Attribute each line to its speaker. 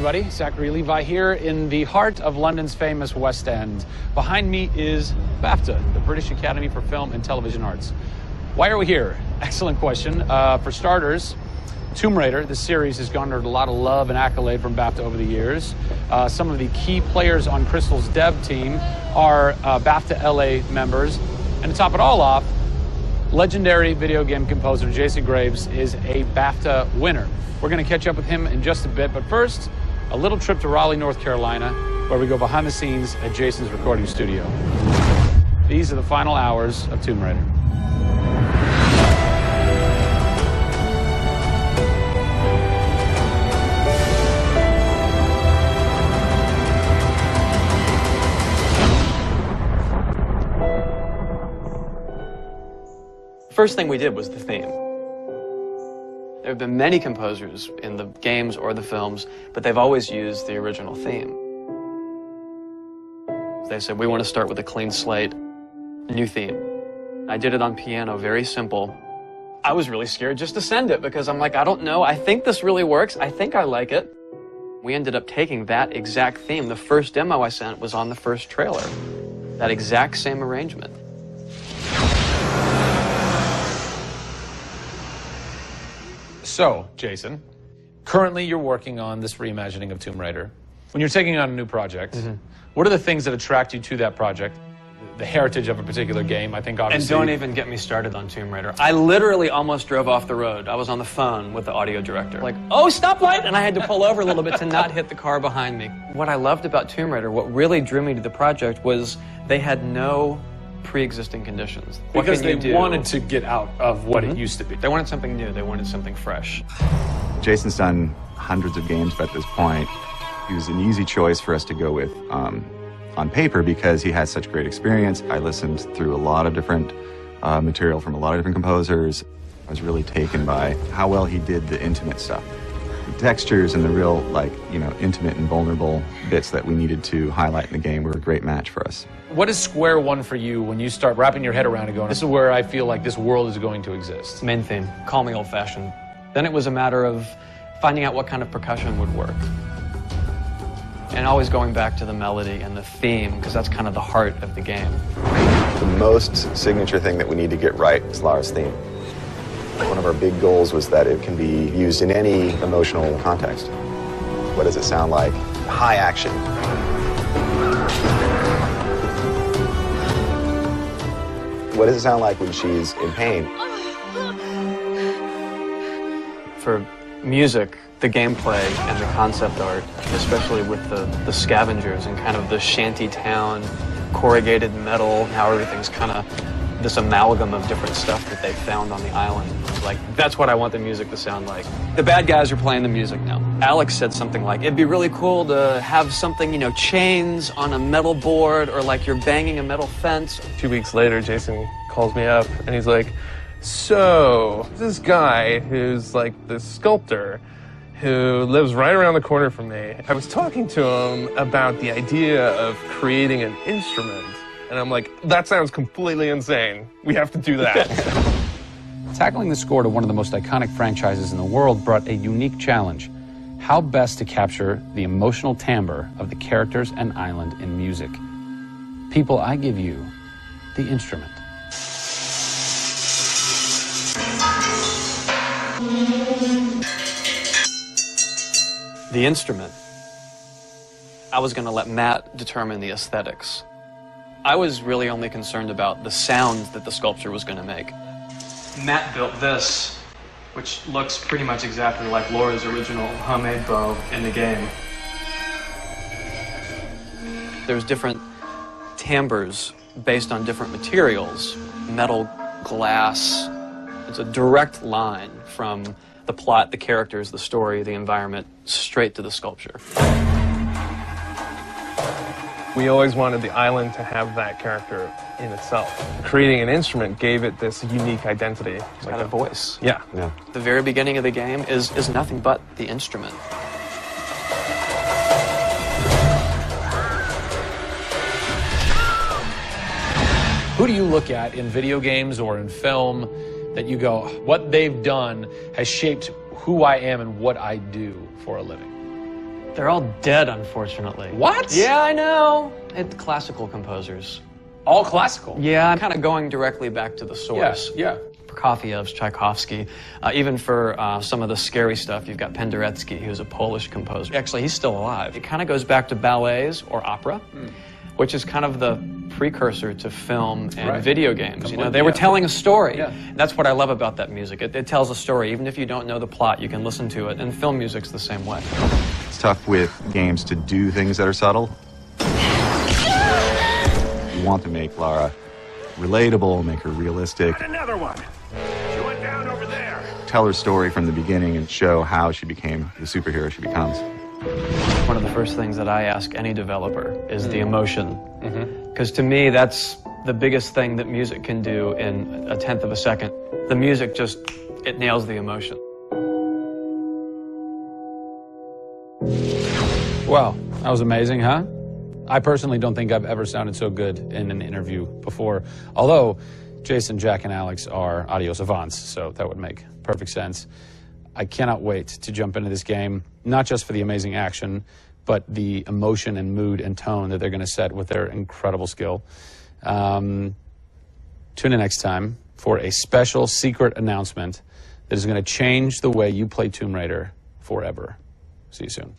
Speaker 1: everybody. Zachary Levi here in the heart of London's famous West End. Behind me is BAFTA, the British Academy for Film and Television Arts. Why are we here? Excellent question. For starters, Tomb Raider, the series, has garnered a lot of love and accolade from BAFTA over the years. Some of the key players on Crystal's dev team are BAFTA LA members. And to top it all off, legendary video game composer Jason Graves is a BAFTA winner. We're going to catch up with him in just a bit, but first, a little trip to Raleigh, North Carolina, where we go behind the scenes at Jason's recording studio. These are the final hours of Tomb Raider.
Speaker 2: First thing we did was the theme. There have been many composers in the games or the films, but they've always used the original theme. They said, we want to start with a clean slate, a new theme. I did it on piano, very simple. I was really scared just to send it because I'm like, I don't know, I think this really works, I think I like it. We ended up taking that exact theme. The first demo I sent was on the first trailer. That exact same arrangement.
Speaker 1: So, Jason, currently you're working on this reimagining of Tomb Raider. When you're taking on a new project, what are the things that attract you to that project? The heritage of a particular game, I think, obviously.
Speaker 2: And don't even get me started on Tomb Raider. I literally almost drove off the road. I was on the phone with the audio director. Like, oh, stoplight! And I had to pull over a little bit to not hit the car behind me. What I loved about Tomb Raider, what really drew me to the project was they had no pre-existing conditions.
Speaker 1: Because they wanted to get out of what it used to be.
Speaker 2: They wanted something new. They wanted something fresh.
Speaker 3: Jason's done hundreds of games at this point. He was an easy choice for us to go with on paper because he has such great experience. I listened through a lot of different material from a lot of different composers. I was really taken by how well he did the intimate stuff. The textures and the real, intimate and vulnerable bits that we needed to highlight in the game were a great match for us.
Speaker 1: What is square one for you when you start wrapping your head around and going, this is where I feel like this world is going to exist?
Speaker 2: Main theme. Call me old-fashioned. Then it was a matter of finding out what kind of percussion would work. And always going back to the melody and the theme, because that's kind of the heart of the game.
Speaker 3: The most signature thing that we need to get right is Lara's theme. One of our big goals was that it can be used in any emotional context. What does it sound like? High action. What does it sound like when she's in pain?
Speaker 2: For music, the gameplay and the concept art, especially with the scavengers and kind of the shanty town, corrugated metal, how everything's kind of this amalgam of different stuff that they found on the island. Like, that's what I want the music to sound like. The bad guys are playing the music now. Alex said something like, it'd be really cool to have something, chains on a metal board or like you're banging a metal fence.
Speaker 4: 2 weeks later, Jason calls me up and he's like, so this guy who's like this sculptor who lives right around the corner from me, I was talking to him about the idea of creating an instrument. And I'm like, that sounds completely insane. We have to do that.
Speaker 1: Tackling the score to one of the most iconic franchises in the world brought a unique challenge. How best to capture the emotional timbre of the characters and island in music? People, I give you the instrument.
Speaker 2: The instrument. I was going to let Matt determine the aesthetics. I was really only concerned about the sounds that the sculpture was going to make. Matt built this, which looks pretty much exactly like Laura's original homemade bow in the game. There's different timbres based on different materials. Metal, glass. It's a direct line from the plot, the characters, the story, the environment, straight to the sculpture.
Speaker 4: We always wanted the island to have that character in itself. Creating an instrument gave it this unique identity.
Speaker 2: It's got a voice.
Speaker 4: Yeah.
Speaker 2: The very beginning of the game is nothing but the instrument.
Speaker 1: Who do you look at in video games or in film that you go, what they've done has shaped who I am and what I do for a living?
Speaker 2: They're all dead, unfortunately.
Speaker 1: What?
Speaker 2: Yeah, I know. It's classical composers.
Speaker 1: All classical?
Speaker 2: Yeah, I'm kind of going directly back to the source.
Speaker 1: Yeah.
Speaker 2: Prokofiev's, Tchaikovsky. Even for some of the scary stuff, you've got Penderecki, who's a Polish composer. Actually, he's still alive. It kind of goes back to ballets or opera, which is kind of the precursor to film and video games. You know, they were telling a story.
Speaker 1: Yeah.
Speaker 2: That's what I love about that music. It tells a story. Even if you don't know the plot, you can listen to it. And film music's the same way.
Speaker 3: It's tough with games to do things that are subtle. You want to make Lara relatable, make her realistic.
Speaker 5: Another one. She went down over there.
Speaker 3: Tell her story from the beginning and show how she became the superhero she becomes.
Speaker 2: One of the first things that I ask any developer is the emotion. Because to me, that's the biggest thing that music can do in a tenth of a second. The music just, it nails the emotion.
Speaker 1: Wow, that was amazing, huh? I personally don't think I've ever sounded so good in an interview before, although Jason, Jack, and Alex are audio savants, so that would make perfect sense. I cannot wait to jump into this game, not just for the amazing action, but the emotion and mood and tone that they're going to set with their incredible skill. Tune in next time for a special secret announcement that is going to change the way you play Tomb Raider forever. See you soon.